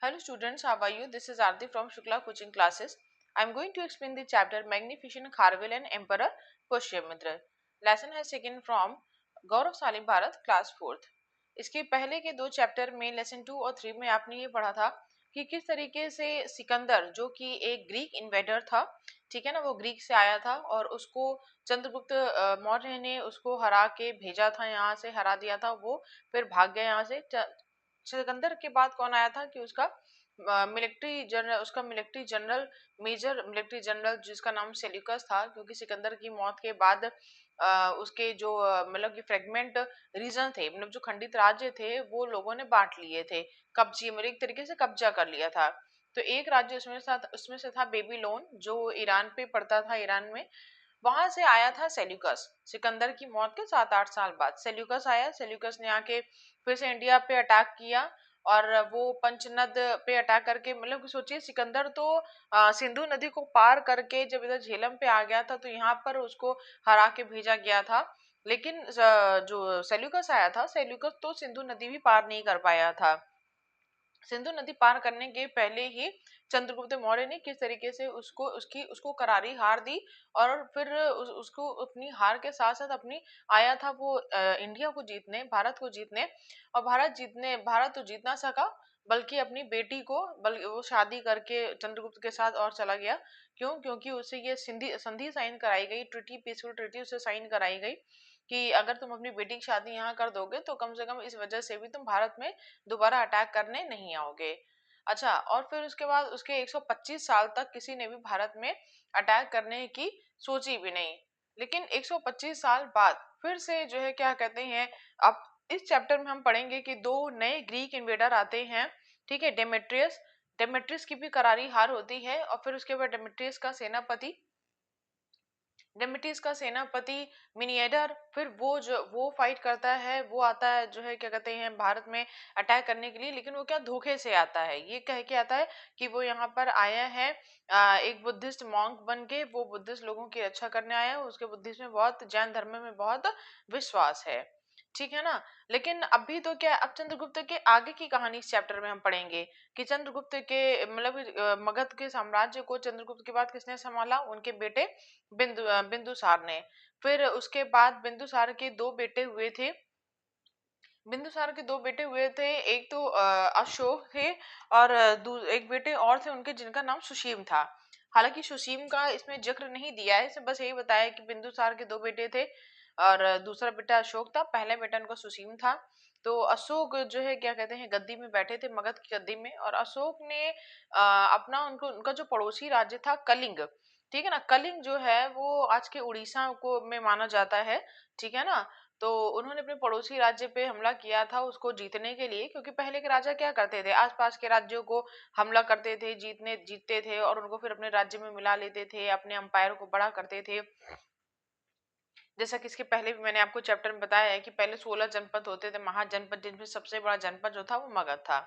Hello students, how are you? This is Aarti from Shukla Coaching Classes. I am going to explain the chapter Magnificent Kharvel and Emperor Pushyamitra. Lesson has taken from Gaurav Salim Bharat class fourth. इसके पहले के दो chapter में lesson 2 और 3 में आपने ये पढ़ा था कि किस तरीके से सिकंदर जो कि एक ग्रीक इन्वेडर था, ठीक है ना, वो ग्रीक से आया था और उसको चंद्रगुप्त मौर्य ने उसको हरा के भेजा था, यहाँ से हरा दिया था, वो फिर भाग गया यहाँ से। सिकंदर के बाद कौन आया था कि उसका military general major military general जिसका नाम सेल्यूकस था, क्योंकि सिकंदर की मौत के बाद उसके जो मतलब कि फ्रेगमेंट रीजन थे, मतलब जो खंडित राज्य थे वो लोगों ने बांट लिए थे, कब्जे मतलब एक तरीके से कब्जा कर लिया था। तो एक राज्य उसमें से था बेबीलोन जो ईरान पे पड़ता था, ईरान में। वहां से आया था सेल्यूकस। सिकंदर की मौत के 7-8 साल बाद सेल्यूकस आया। सेल्यूकस ने आके फिर से इंडिया पे अटैक किया और वो पंचनद पे अटैक करके, मतलब कि सोचिए सिकंदर तो सिंधु नदी को पार करके जब इधर झेलम पे आ गया था तो यहाँ पर उसको हरा के भेजा गया था। लेकिन जो सेल्यूकस आया था, सेल्यूकस तो सिंधु नदी भी पार नहीं कर पाया था। सिंधु नदी पार करने के पहले ही चंद्रगुप्त मौर्य ने किस तरीके से उसको करारी हार दी और फिर उसको अपनी हार के साथ साथ अपनी आया था वो इंडिया को जीतने, भारत को जीतने। और भारत तो जीत ना सका, बल्कि अपनी बेटी को बल्कि वो शादी करके चंद्रगुप्त के साथ और चला गया। क्यों? क्योंकि उसे ये संधि साइन कराई गई, ट्रिटी, पीसफुल ट्रिटी उसे साइन कराई गई कि अगर तुम अपनी बेटी की शादी यहाँ कर दोगे तो कम से कम इस वजह से भी तुम भारत में दोबारा अटैक करने नहीं आओगे। अच्छा, और फिर उसके बाद उसके 125 साल तक किसी ने भी भारत में अटैक करने की सोची भी नहीं। लेकिन 125 साल बाद फिर से जो है क्या कहते हैं, अब इस चैप्टर में हम पढ़ेंगे कि दो नए ग्रीक इन्वेडर आते हैं, ठीक है। डेमेट्रियस डेमेट्रियस की भी करारी हार होती है और फिर उसके बाद डेमेट्रियस का सेनापति मिनिएडर, फिर वो फाइट करता है, वो आता है जो है क्या कहते हैं भारत में अटैक करने के लिए। लेकिन वो क्या धोखे से आता है, ये कह के आता है कि वो यहाँ पर आया है एक बुद्धिस्ट मॉन्क बन के, वो बुद्धिस्ट लोगों की रक्षा करने आया है, उसके बुद्धिस्ट में बहुत, जैन धर्म में बहुत विश्वास है, ठीक है ना। लेकिन अभी तो क्या, अब चंद्रगुप्त के आगे की कहानी इस चैप्टर में हम पढ़ेंगे कि चंद्रगुप्त के मतलब मगध के साम्राज्य को चंद्रगुप्त के बाद किसने संभाला, उनके बेटे बिंदुसार ने। फिर उसके बाद बिंदुसार के दो बेटे हुए थे, एक तो अशोक थे और एक बेटे और थे उनके जिनका नाम सुशीम था। हालांकि सुशीम का इसमें जिक्र नहीं दिया है, इसे बस यही बताया कि बिंदुसार के दो बेटे थे और दूसरा बेटा अशोक था, पहला बेटा उनका सुशीम था। तो अशोक जो है क्या कहते हैं गद्दी में बैठे थे, मगध की गद्दी में, और अशोक ने अपना उनका जो पड़ोसी राज्य था कलिंग, ठीक है ना, कलिंग जो है वो आज के उड़ीसा को में माना जाता है, ठीक है ना। तो उन्होंने अपने पड़ोसी राज्य पे हमला किया था उसको जीतने के लिए, क्योंकि पहले के राजा क्या करते थे, आसपास के राज्यों को हमला करते थे, जीतते थे और उनको फिर अपने राज्य में मिला लेते थे, अपने अंपायर को बड़ा करते थे। जैसा कि इसके पहले भी मैंने आपको चैप्टर में बताया है कि पहले 16 जनपद होते थे, महाजनपद, जिनमें सबसे बड़ा जनपद जो था वो मगध था,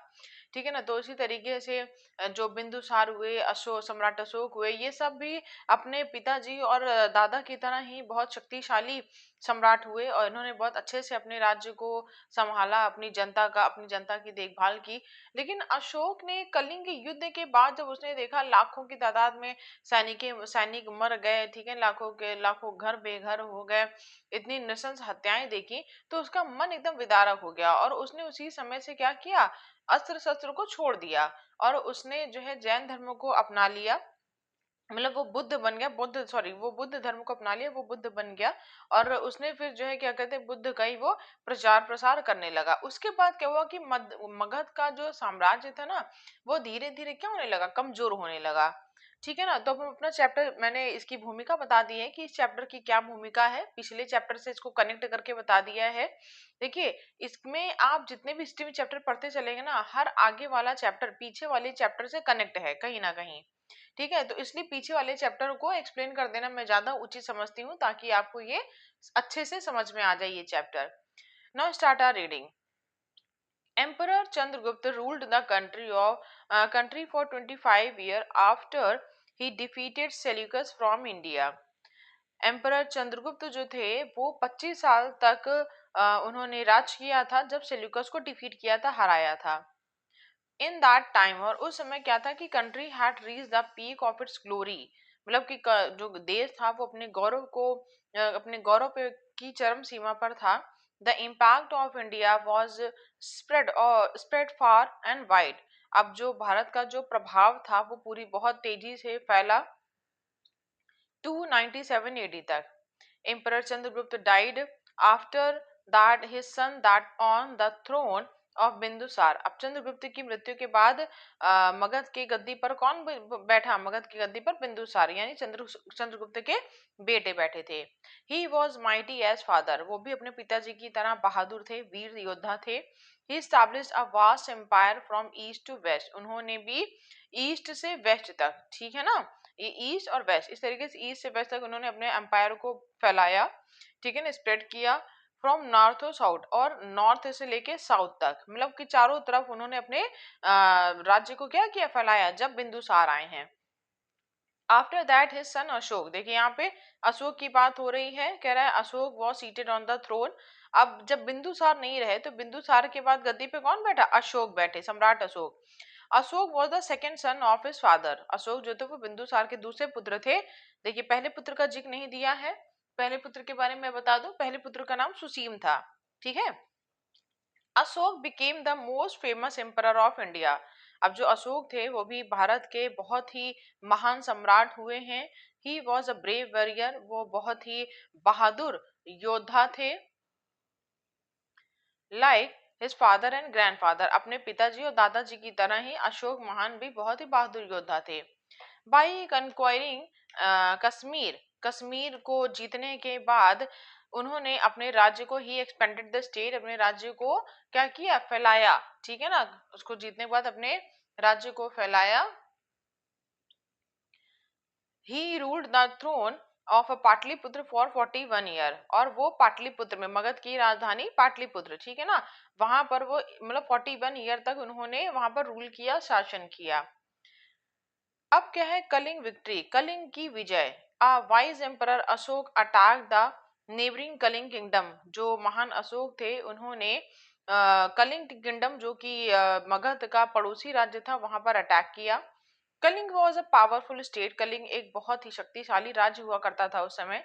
ठीक है ना। तो इसी तरीके से जो बिंदुसार हुए, सम्राट अशोक हुए, ये सब भी अपने पिताजी और दादा की तरह ही बहुत शक्तिशाली सम्राट हुए और इन्होंने बहुत अच्छे से अपने राज्य को संभाला, अपनी जनता की देखभाल की। लेकिन अशोक ने कलिंग युद्ध के बाद जब उसने देखा लाखों की तादाद में सैनिक मर गए, ठीक है, लाखों घर बेघर हो गए, इतनी नृशंस हत्याएं देखी, तो उसका मन एकदम विदारक हो गया और उसने उसी समय से क्या किया, अस्त्र शस्त्र को छोड़ दिया और उसने जो है जैन धर्म को अपना लिया। मतलब वो बुद्ध बन गया, वो बुद्ध धर्म को अपना लिया, वो बुद्ध बन गया और उसने फिर जो है क्या कहते हैं बुद्ध का ही वो प्रचार प्रसार करने लगा। उसके बाद क्या हुआ कि मगध का जो साम्राज्य था ना, वो धीरे धीरे क्या होने लगा, कमजोर होने लगा, ठीक है ना। तो अब हम अपना चैप्टर, मैंने इसकी भूमिका बता दी है कि इस चैप्टर की क्या भूमिका है, पिछले चैप्टर से इसको कनेक्ट करके बता दिया है। देखिए, इसमें आप जितने भी हिस्ट्री में चैप्टर पढ़ते चलेंगे ना, हर आगे वाला चैप्टर पीछे वाले चैप्टर से कनेक्ट है कहीं ना कहीं, ठीक है। तो इसलिए पीछे वाले चैप्टर को एक्सप्लेन कर देना मैं ज्यादा उचित समझती हूँ, ताकि आपको ये अच्छे से समझ में आ जाए ये chapter. Now start our reading. Emperor Chandragupta ruled the country for 25 years after he defeated Seleucus from India. Emperor Chandragupta जो थे वो 25 साल तक उन्होंने राज किया था जब सेल्यूकस को डिफीट किया था, हराया था। इन दैट टाइम, और उस समय क्या था कि country had reach the peak of its glory, मतलब कि जो देश था वो अपने गौरव को अपने गौरव पे की चरम सीमा पर था। The impact of India was spread far and wide. अब जो भारत का जो प्रभाव था वो पूरी बहुत तेजी से फैला 297 AD तक। Emperor Chandragupta died after that his son that on the throne of Bindusara. अब चंद्रगुप्त की मृत्यु के बाद मगध की गद्दी पर कौन बैठा? मगध की गद्दी पर बिंदुसार, यानी चंद्रगुप्त के बेटे बैठे थे। He was mighty as father, वो भी अपने पिताजी की तरह बहादुर थे, वीर योद्धा थे। ही established a vast empire from east to west, उन्होंने भी ईस्ट से वेस्ट तक, ठीक है ना, ये ईस्ट और वेस्ट, इस तरीके से ईस्ट से वेस्ट तक उन्होंने अपने एम्पायर को फैलाया, ठीक है ना, स्प्रेड किया। फ्रॉम नॉर्थ टू साउथ, और नॉर्थ से लेके साउथ तक, मतलब कि चारों तरफ उन्होंने अपने राज्य को क्या किया, फैलाया, जब बिंदुसार आए हैं। After that his son Ashok, देखिए यहाँ पे अशोक की बात हो रही है, कह रहा है Ashoka was seated on the throne. अब जब बिंदुसार नहीं रहे तो बिंदुसार के बाद गद्दी पे कौन बैठा? अशोक बैठे, सम्राट Ashok. Ashok was the second son of his father, Ashok जो थे वो बिंदुसार के दूसरे पुत्र थे। देखिए पहले पुत्र का जिक्र नहीं दिया है, पहले पुत्र के बारे में मैं बता दूं, पहले पुत्र का नाम सुसीम था, ठीक है। Ashok became the most famous emperor of India, अब जो अशोक थे वो भी भारत के बहुत ही महान सम्राट हुए हैं। He was a brave warrior, वो बहुत ही बहादुर योद्धा थे। Like his father and grandfather, अपने पिताजी और दादाजी की तरह ही अशोक महान भी बहुत ही बहादुर योद्धा थे। बाई कंक्वायरिंग कश्मीर, कश्मीर को जीतने के बाद उन्होंने अपने राज्य को ही एक्सपेंडेड द स्टेट, अपने राज्य को क्या किया, फैलाया, ठीक है ना, उसको जीतने के बाद अपने राज्य को फैलाया। He ruled the throne of a Pataliputra for 41 year, और वो पाटलिपुत्र में, मगध की राजधानी पाटलिपुत्र, ठीक है ना, वहां पर वो मतलब 41 ईयर तक उन्होंने वहां पर रूल किया, शासन किया। अब क्या है, कलिंग विक्ट्री, कलिंग की विजय। Wise emperor Ashok attack the neighbouring Kalinga kingdom, जो महान अशोक थे उन्होंने कलिंग किंगडम जो कि मगध का पड़ोसी राज्य था वहां पर अटैक किया। Kalinga was a powerful state, Kalinga एक बहुत ही शक्तिशाली राज्य हुआ करता था उस समय।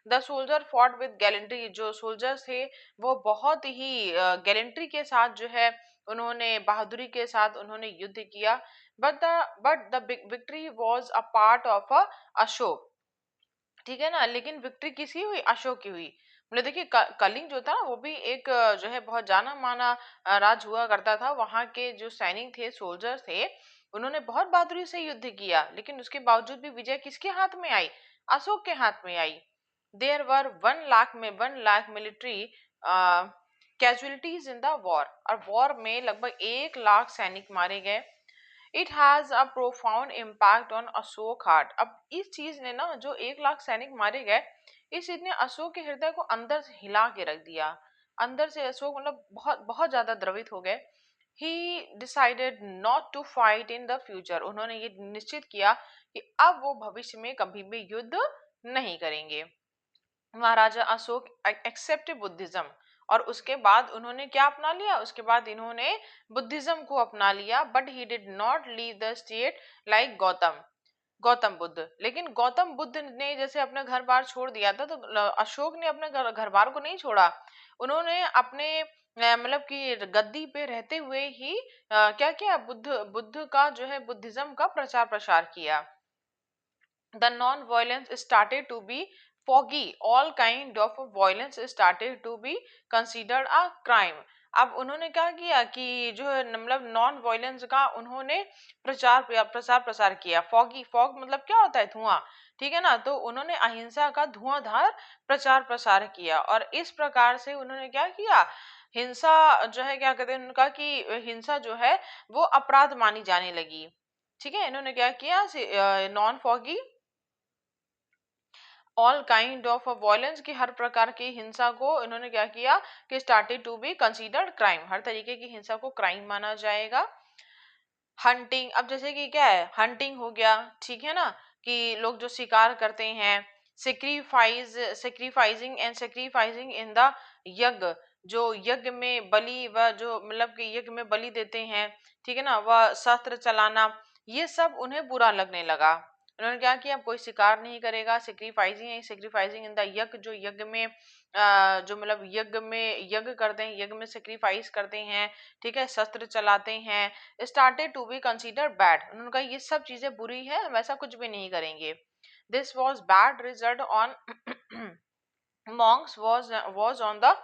The soldier fought with gallantry, जो सोल्जर्स थे वो बहुत ही गैलेंट्री के साथ जो है उन्होंने बहादुरी के साथ उन्होंने युद्ध किया। But the victory was a part of a Ashok, ठीक है ना, लेकिन विक्ट्री किसी हुई, अशोक की हुई। मतलब देखिए कलिंग जो था वो भी एक जो है बहुत जाना माना राज हुआ करता था, वहां के जो सैनिक थे, सोल्जर्स थे, उन्होंने बहुत बहादुरी से युद्ध किया, लेकिन उसके बावजूद भी विजय किसके हाथ में आई? अशोक के हाथ में आई। देयर वर 1 लाख में 1 lakh military casualties in the war, और वॉर में लगभग 1 लाख सैनिक मारे गए। It has a profound impact on Ashok heart, अब इस चीज ने ना, जो 1 लाख सैनिक मारे गए, इस चीज ने अशोक के हृदय को अंदर से हिला के रख दिया। अंदर से अशोक मतलब बहुत बहुत ज्यादा द्रवित हो गए। He decided not to fight in the future, उन्होंने ये निश्चित किया कि अब वो भविष्य में कभी भी युद्ध नहीं करेंगे। महाराजा अशोक एक्सेप्ट बुद्धिज्म, और उसके बाद उन्होंने क्या अपना लिया, उसके बाद इन्होंने बुद्धिज्म को अपना लिया। But he did not leave the state like Gautam, Gautam Buddha, लेकिन गौतम बुद्ध ने जैसे अपना घर बार छोड़ दिया था, तो अशोक ने अपने घर बार को नहीं छोड़ा। उन्होंने अपने मतलब कि गद्दी पे रहते हुए ही क्या किया, बुद्ध बुद्ध का जो है बुद्धिज्म का प्रचार प्रसार किया। The non-violence started to be foggy, all kind of violence started to be considered a crime। अब उन्होंने क्या किया कि जो है मतलब नॉन वायलेंस का उन्होंने प्रचार प्रसार किया। फॉगी, फॉग मतलब क्या होता है, धुआं, ठीक है ना, तो उन्होंने अहिंसा का धुआंधार प्रचार प्रसार किया, और इस प्रकार से उन्होंने क्या किया, हिंसा जो है क्या कहते हैं उनका कि हिंसा जो है वो अपराध मानी जाने लगी, ठीक है। इन्होंने क्या किया, non foggy all kind of violence की हर प्रकार की हिंसा को इन्होंने क्या किया कि started to be considered crime, हर तरीके की हिंसा को क्राइम माना जाएगा। हंटिंग, अब जैसे कि क्या है, हंटिंग हो गया, ठीक है ना, कि लोग जो शिकार करते हैं। Sacrificing and sacrificing in the यज्ञ, जो यज्ञ में बलि व जो मतलब कि यज्ञ में बलि देते हैं, ठीक है ना, वह शस्त्र चलाना, ये सब उन्हें बुरा लगने लगा। उन्होंने क्या किया, कोई शिकार नहीं करेगा, सेक्रीफाइसिंग इन द यज्ञ, जो यज्ञ में जो मतलब यज्ञ करते हैं, यज्ञ में सेक्रीफाइस करते हैं, ठीक है, शस्त्र चलाते हैं, started to be consider bad. उन्होंने कहा ये सब चीजें बुरी है, हम ऐसा कुछ भी नहीं करेंगे। This was bad result on Monks was on the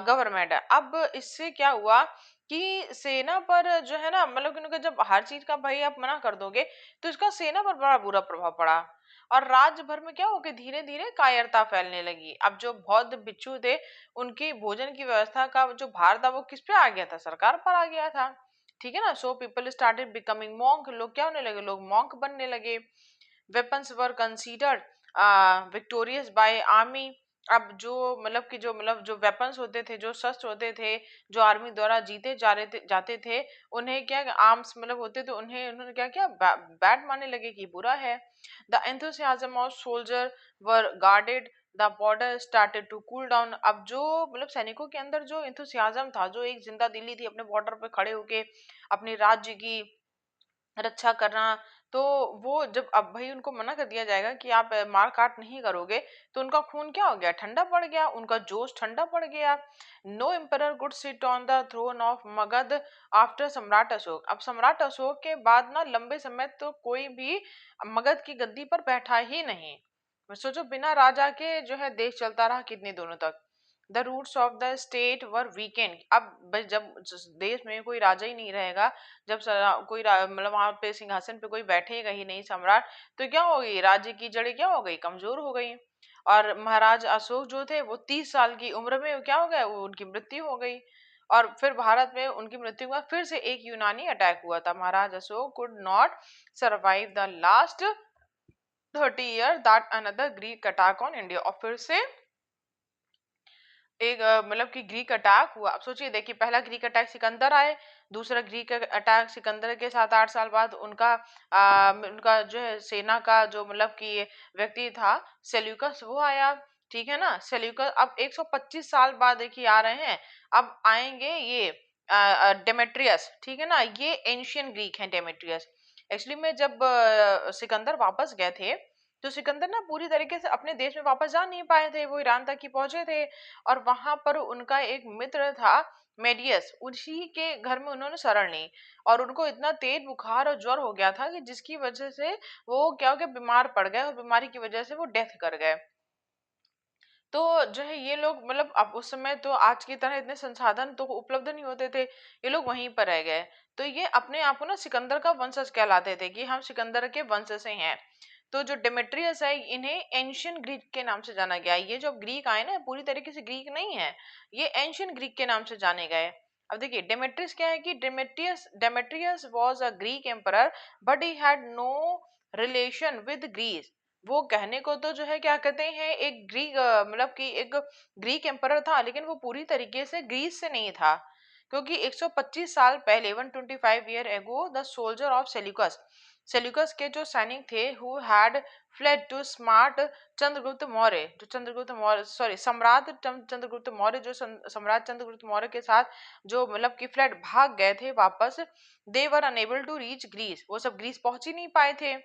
government. अब इससे क्या हुआ कि सेना पर जो है ना, मतलब कि उनका जब हर चीज का भाई आप मना कर दोगे तो इसका सेना पर बड़ा बुरा प्रभाव पड़ा, और राज्य भर में क्या हो गया, धीरे धीरे कायरता फैलने लगी। अब जो बौद्ध भिक्षु थे, उनकी भोजन की व्यवस्था का जो भार था वो किस पे आ गया था, सरकार पर आ गया था। ठीक है ना, so people started becoming monk, लोग क्या होने लगे, लोग मॉन्क बनने लगे। वेपन्स वर कंसीडर्ड विक्टोरियस बाय आर्मी। अब जो मतलब कि जो वेपन्स होते थे, जो शस्त्र होते थे, जो आर्मी द्वारा जीते जाते थे, उन्हें क्या आर्म्स मतलब होते थे, उन्हें उन्होंने क्या किया, बैड मानने लगे कि बुरा है। The enthusiasm of soldier were guarded, the border started to cool down. अब जो मतलब सैनिकों के अंदर जो एंथुसियाज्म था, जो एक जिंदा दिली थी अपने बॉर्डर पे खड़े होके अपने राज्य की रक्षा करना, तो वो जब अब भाई उनको मना कर दिया जाएगा कि आप मार काट नहीं करोगे, तो उनका खून क्या हो गया, ठंडा पड़ गया, उनका जोश ठंडा पड़ गया। No emperor could sit on the throne of Magadha after Samrat Ashoka. अब सम्राट अशोक के बाद ना लंबे समय तो कोई भी मगध की गद्दी पर बैठा ही नहीं। सोचो, बिना राजा के जो है देश चलता रहा कितने दिनों तक। The roots of the state were weakened. अब जब देश में कोई राजा ही नहीं रहेगा, जब कोई मतलब वहां पे सिंहासन पे कोई बैठेगा ही नहीं सम्राट, तो क्या होगी, राज्य की जड़ें क्या हो गई, कमजोर हो गई। और महाराज अशोक जो थे वो 30 साल की उम्र में क्या हो गया, वो उनकी मृत्यु हो गई। और फिर भारत में उनकी मृत्यु के बाद फिर से एक यूनानी अटैक हुआ था। महाराज Ashok could not survive the last 30 year that another Greek attack on India. और फिर से एक मतलब कि ग्रीक अटैक हुआ। अब सोचिए, देखिए, पहला ग्रीक अटैक सिकंदर आए, दूसरा ग्रीक अटैक सिकंदर के 7-8 साल बाद उनका जो है सेना का जो मतलब कि व्यक्ति था सेल्यूकस, वो आया। ठीक है ना, सेल्यूकस अब 125 साल बाद देखिए आ रहे हैं। अब आएंगे ये डेमेट्रियस। ठीक है ना, ये एंशियन ग्रीक है डेमेट्रियस। एक्चुअली में जब सिकंदर वापस गए थे, तो सिकंदर ना पूरी तरीके से अपने देश में वापस जा नहीं पाए थे, वो ईरान तक ही पहुंचे थे। और वहां पर उनका एक मित्र था मेडियस, उसी के घर में उन्होंने शरण ली। और उनको इतना तेज बुखार और ज्वर हो गया था कि जिसकी वजह से वो क्या हो गया, बीमार पड़ गए, और बीमारी की वजह से वो डेथ कर गए। तो जो है ये लोग मतलब अब उस समय तो आज की तरह इतने संसाधन तो उपलब्ध नहीं होते थे, ये लोग वहीं पर रह गए। तो ये अपने आप को ना सिकंदर का वंशज कहलाते थे कि हम सिकंदर के वंश से हैं। तो जो डेमेट्रियस है, इन्हें एंशियन ग्रीक के नाम से जाना गया। ये जो ग्रीक आए ना, पूरी तरीके से ग्रीक नहीं है, ये एंशियन ग्रीक के नाम से जाने गए। अब देखिए, डेमेट्रियस क्या है कि Demetrius was a Greek emperor, but he had no relation with Greece. वो कहने को तो जो है क्या कहते हैं, एक ग्रीक मतलब कि एक ग्रीक एम्परर था, लेकिन वो पूरी तरीके से ग्रीस से नहीं था। क्योंकि 125 साल पहले, 125 year ago, the soldier of Seleucus, Seleucus के जो सैनिक थे, who had fled to Samrat Chandragupta Maurya, जो चंद्रगुप्त मौर्य सॉरी सम्राट चंद्रगुप्त मौर्य, जो सम्राट चंद्रगुप्त मौर्य के साथ जो मतलब कि फ्लेड भाग गए थे वापस, they were unable to reach Greece, वो सब ग्रीस पहुंच ही नहीं पाए थे।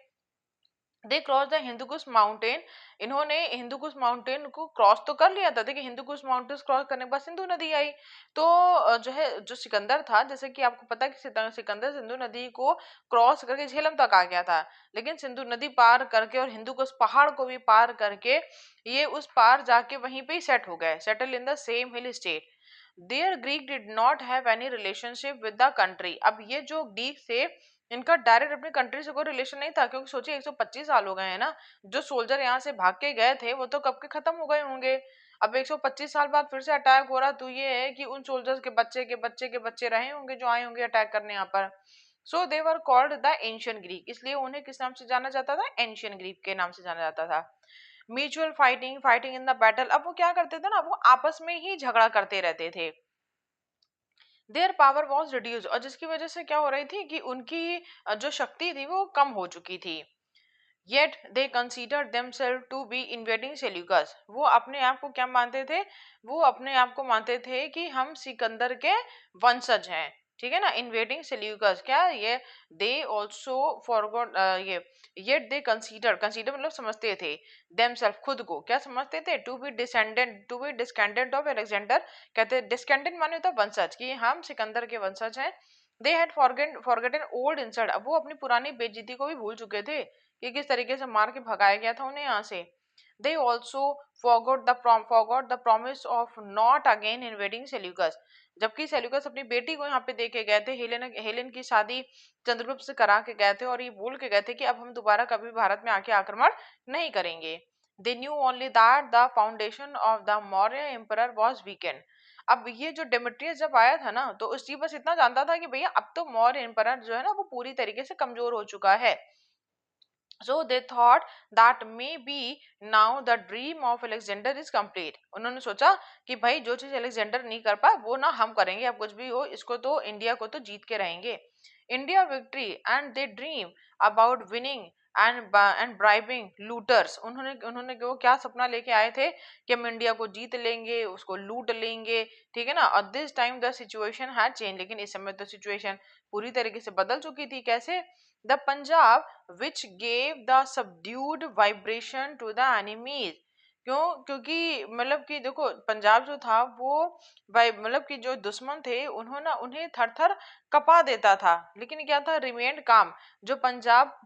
They cross the Hindukush mountain, इन्होंने हिंदुकुश माउंटेन को क्रॉस तो कर लिया था। देखिए, हिंदुकुश माउंटेन क्रॉस करने के बाद सिंधु नदी आई। तो जो है जो सिकंदर था, जैसे कि आपको पता है कि सिकंदर सिंधु नदी को क्रॉस करके झेलम तक आ गया था, लेकिन सिंधु नदी पार करके और हिंदुकुश पहाड़ को भी पार करके ये उस पार जाके वहीं पे ही सेट हो गए, settle in the same hill state. Their Greek did not have any relationship with the country. अब ये जो ग्रीक थे, इनका डायरेक्ट अपनी कंट्री से कोई रिलेशन नहीं था, क्योंकि सोचिए 125 साल हो गए हैं ना, जो सोल्जर यहाँ से भाग के गए थे वो तो कब के खत्म हो गए होंगे। अब 125 साल बाद फिर से अटैक हो रहा, तो ये है कि उन सोल्जर्स के बच्चे के बच्चे के बच्चे रहे होंगे जो आए होंगे अटैक करने यहाँ पर। So they were called the ancient Greek, इसलिए उन्हें किस नाम से जाना जाता था, एंशियन ग्रीक के नाम से जाना जाता था। Mutual fighting, fighting in the battle. अब वो क्या करते थे ना, वो आपस में ही झगड़ा करते रहते थे। देयर पावर वॉज रिड्यूस, और जिसकी वजह से क्या हो रही थी कि उनकी जो शक्ति थी वो कम हो चुकी थी। Yet they consider themselves to be invading Seleucus, वो अपने आप को क्या मानते थे, वो अपने आप को मानते थे कि हम सिकंदर के वंशज हैं। ठीक है ना, इन्वेडिंग सेल्यूकस, क्या ये दे ऑल्सो फॉरगॉट ये येट दे कंसीडर, कंसीडर मतलब समझते थे, देमसेल्फ खुद को क्या समझते थे, टू बी डिस्केंडेंट ऑफ अलेक्जेंडर, कहते डिस्केंडेंट माने होता वंशज, कि हम सिकंदर के वंशज हैं। They had forgotten old insult, अब वो अपनी पुरानी बेइज्जती को भी भूल चुके थे कि किस तरीके से मार के भगाया गया था उन्हें यहाँ से। They also forgot the promise of not again invading Seleucus. जबकि सेल्यूकस अपनी बेटी को यहाँ पे दे के गए थे, हेलेन की शादी चंद्रगुप्त से करा के गए थे और ये बोल के गए थे कि अब हम दोबारा कभी भारत में आके आक्रमण नहीं करेंगे। They knew only that the foundation of the Maurya emperor was weakened. अब ये जो डेमेट्रियस जब आया था ना, तो उसकी बस इतना जानता था कि भैया अब तो मौर्य एम्परर जो है ना वो पूरी तरीके से कमजोर हो चुका है। So they thought that maybe now the dream of Alexander is complete. उन्होंने सोचा कि भाई जो चीज अलेक्जेंडर नहीं कर पाए वो ना हम करेंगे, अब कुछ भी हो इसको तो इंडिया को तो जीत के रहेंगे। India victory and they dream about winning and bribing looters. उन्होंने उन्होंने वो क्या सपना लेके आए थे कि हम इंडिया को जीत लेंगे, उसको लूट लेंगे, ठीक है ना। और this time the situation had change, लेकिन इस समय तो सिचुएशन पूरी तरीके से बदल चुकी थी। कैसे? The Punjab which gave the subdued vibration to the enemies। क्यों? क्योंकि मतलब कि देखो पंजाब जो था वो मतलब कि जो दुश्मन थे उन्होंने उन्हें थर थर कपा देता था, लेकिन क्या था, रिमेन्ड काम। जो पंजाब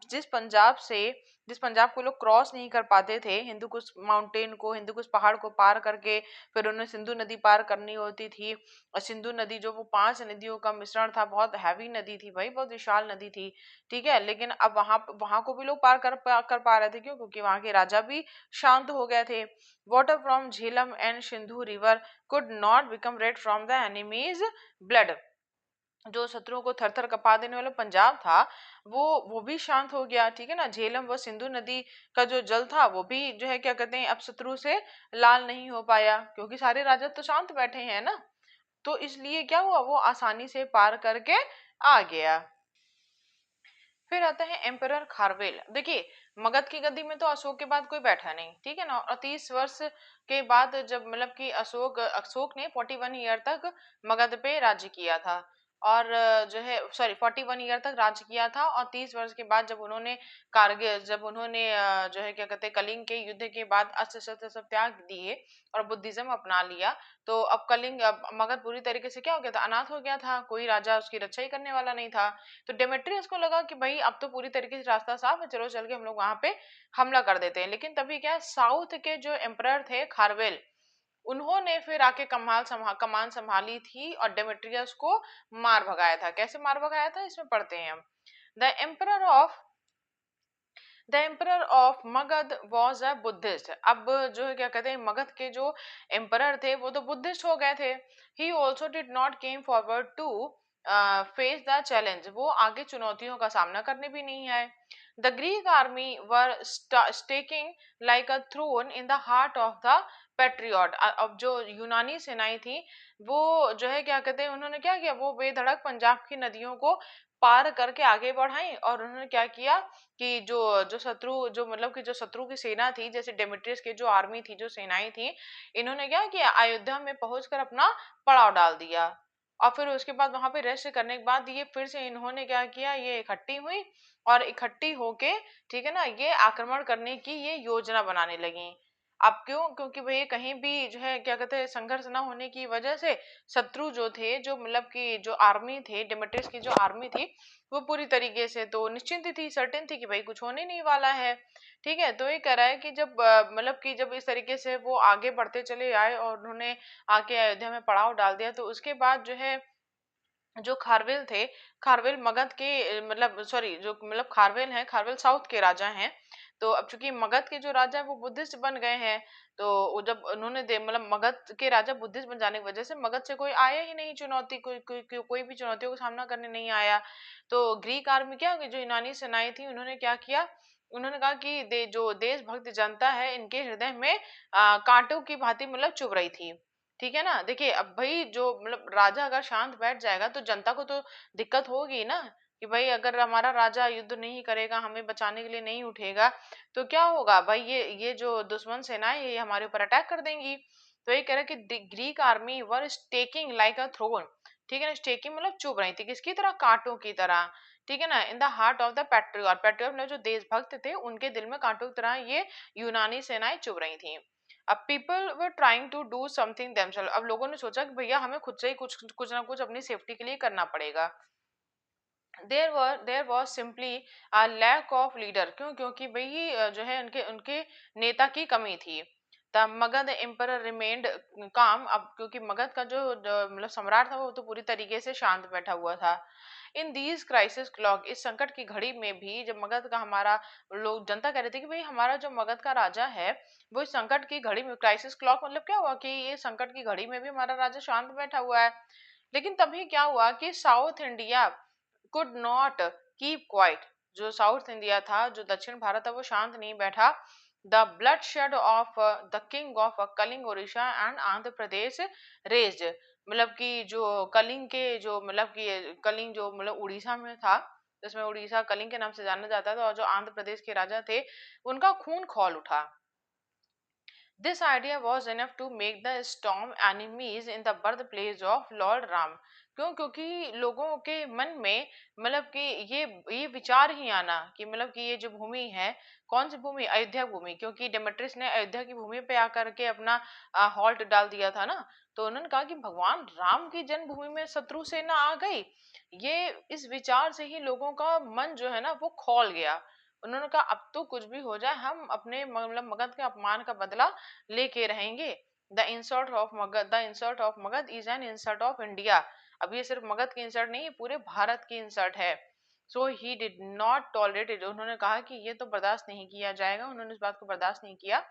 जिस पंजाब को लोग क्रॉस नहीं कर पाते थे, हिंदुकुश माउंटेन को, हिंदुकुश पहाड़ को पार करके फिर उन्हें सिंधु नदी पार करनी होती थी। और सिंधु नदी जो वो 5 नदियों का मिश्रण था, बहुत हैवी नदी थी भाई, बहुत विशाल नदी थी, ठीक है। लेकिन अब वहां को भी लोग पार कर पा रहे थे, क्यों? क्योंकि वहां के राजा भी शांत हो गए थे। Water from Jhelum and Sindhu river could not become red from the enemies blood. जो शत्रुओं को थर थर कपा देने वाला पंजाब था वो भी शांत हो गया, ठीक है ना। झेलम व सिंधु नदी का जो जल था वो भी जो है क्या कहते हैं अब शत्रु से लाल नहीं हो पाया, क्योंकि सारे राजा तो शांत बैठे हैं ना, तो इसलिए क्या हुआ, वो आसानी से पार करके आ गया। फिर आता है एम्परर खारवेल। देखिए मगध की गद्दी में तो अशोक के बाद कोई बैठा नहीं, ठीक है ना। और 30 वर्ष के बाद जब मतलब कि अशोक अशोक ने 41 ईयर तक मगध पे राज्य किया था, और जो है सॉरी 41 ईयर तक राज्य किया था, और 30 वर्ष के बाद जब उन्होंने कारगिल जब उन्होंने जो है क्या कहते हैं कलिंग के युद्ध के बाद अस्त्र शस्त्र सब त्याग दिए और बुद्धिज्म अपना लिया, तो अब मगध पूरी तरीके से क्या हो गया था, अनाथ हो गया था, कोई राजा उसकी रक्षा ही करने वाला नहीं था। तो डेमेट्रियस को लगा कि भाई अब तो पूरी तरीके से रास्ता साफ है, चलो चल के हम लोग वहां पे हमला कर देते हैं। लेकिन तभी क्या, साउथ के जो एम्परर थे खारवेल, उन्होंने फिर आके कमान संभाली थी और डेमेट्रियस को मार भगाया था। कैसे मार भगाया था, इसमें पढ़ते हैं हम। The emperor of the emperor of Magadh was a Buddhist. अब जो है क्या कहते हैं मगध के जो एम्परर थे वो तो बुद्धिस्ट हो गए थे। He also did not came forward to face the challenge, वो आगे चुनौतियों का सामना करने भी नहीं आए। The Greek army were sticking like a thorn in the heart of the patriot. अब जो यूनानी सेनाएं थी वो जो है क्या कहते हैं उन्होंने क्या किया, वो बेधड़क पंजाब की नदियों को पार करके आगे बढ़ाई, और उन्होंने क्या किया कि जो जो शत्रु जो मतलब कि जो शत्रु की सेना थी, जैसे डेमेट्रियस की जो आर्मी थी, जो सेनाएं थी, इन्होंने क्या किया, अयोध्या में पहुंचकर अपना पड़ाव डाल दिया। और फिर उसके बाद वहां पे रेस्ट करने के बाद ये फिर से इन्होंने क्या किया, ये इकट्ठी हुई और इकट्ठी होके, ठीक है ना, ये आक्रमण करने की ये योजना बनाने लगी। अब क्यों? क्योंकि भाई कहीं भी जो है क्या कहते हैं संघर्ष ना होने की वजह से शत्रु जो थे, जो मतलब कि जो आर्मी थे, डेमेट्रियस की जो आर्मी थी, वो पूरी तरीके से तो निश्चिंत थी, सर्टेन थी कि भाई कुछ होने नहीं वाला है, ठीक है। तो ये कह रहा है कि जब मतलब कि जब इस तरीके से वो आगे बढ़ते चले आए और उन्होंने आके अयोध्या में पड़ाव डाल दिया, तो उसके बाद जो है जो खारवेल थे, खारवेल मगध के मतलब सॉरी जो मतलब खारवेल हैं, खारवेल साउथ के राजा हैं। तो अब चूंकि मगध के जो राजा है वो बुद्धिस्ट बन गए हैं, तो वो जब उन्होंने मतलब मगध के राजा बुद्धिस्ट बन जाने की वजह से मगध से कोई आया ही नहीं चुनौती, कोई भी चुनौतियों का सामना करने नहीं आया। तो ग्रीक आर्मी क्या हो गई, जो यूनानी सेनाएं थी, उन्होंने क्या किया, उन्होंने कहा कि जो देशभक्त जनता है इनके हृदय में कांटों की भांति मतलब चुभ रही थी, ठीक है ना। देखिए अब भाई जो मतलब राजा अगर शांत बैठ जाएगा तो जनता को तो दिक्कत होगी ना, कि भाई अगर हमारा राजा युद्ध नहीं करेगा, हमें बचाने के लिए नहीं उठेगा, तो क्या होगा भाई, ये जो दुश्मन सेनाएं ये हमारे ऊपर अटैक कर देंगी। तो ये कह रहा है कि Greek army were taking like a thorn, ठीक है ना, स्टेकिंग मतलब चुभ रही थी, किसकी तरह, कांटों की तरह, ठीक है ना, इन the heart of the patriot, patriot मतलब जो देशभक्त थे उनके दिल में कांटों की तरह ये यूनानी सेनाएं चुभ रही थी। अब people were trying to do something themselves, अब लोगों ने सोचा कि भैया हमें खुद से ही कुछ कुछ ना कुछ अपनी सेफ्टी के लिए करना पड़ेगा। There was simply a lack of leader, क्यों, क्योंकि भाई जो है उनके उनके नेता की कमी थी। द मगध एम्पर रिमेन्ड काम, अब क्योंकि मगध का जो मतलब सम्राट था वो तो पूरी तरीके से शांत बैठा हुआ था। इन दीज क्राइसिस क्लॉक, इस संकट की घड़ी में भी जब मगध का हमारा, लोग जनता कह रहे थे कि भाई हमारा जो मगध का राजा है वो इस संकट की घड़ी में, क्राइसिस क्लॉक मतलब क्या हुआ कि ये संकट की घड़ी में भी हमारा राजा शांत बैठा हुआ है। लेकिन तभी क्या हुआ कि South India could not keep quiet, जो साउथ इंडिया था, जो दक्षिण भारत है, वो शांत नहीं बैठा। The blood shed of the king of Kalinga Odisha and Andhra Pradesh raised, मतलब कि जो कलिंग के जो मतलब कि कलिंग जो मतलब उड़ीसा में था, जिसमें उड़ीसा कलिंग के नाम से जाना जाता था, और जो आंध्र प्रदेश के राजा थे उनका खून खौल उठा। This idea was enough to make the storm enemies in the birthplace of Lord Ram. क्यों, क्योंकि लोगों के मन में मतलब कि ये विचार ही आना कि मतलब कि ये जो भूमि है, कौन सी भूमि, अयोध्या भूमि, क्योंकि डेमेट्रियस ने अयोध्या की भूमि पे आकर के अपना हॉल्ट डाल दिया था ना। तो उन्होंने कहा कि भगवान राम की जन्मभूमि में शत्रु सेना आ गई। ये इस विचार से ही लोगों का मन जो है ना वो खौल गया। उन्होंने कहा अब तो कुछ भी हो जाए हम अपने मतलब मगध के अपमान का बदला लेके रहेंगे। The insult of Magadh is an insult of India, अब ये सिर्फ मगध की इंसल्ट नहीं, पूरे भारत की इंसल्ट है। So he did not tolerate it, उन्होंने कहा कि ये तो बर्दाश्त नहीं किया जाएगा, उन्होंने इस बात को बर्दाश्त नहीं किया।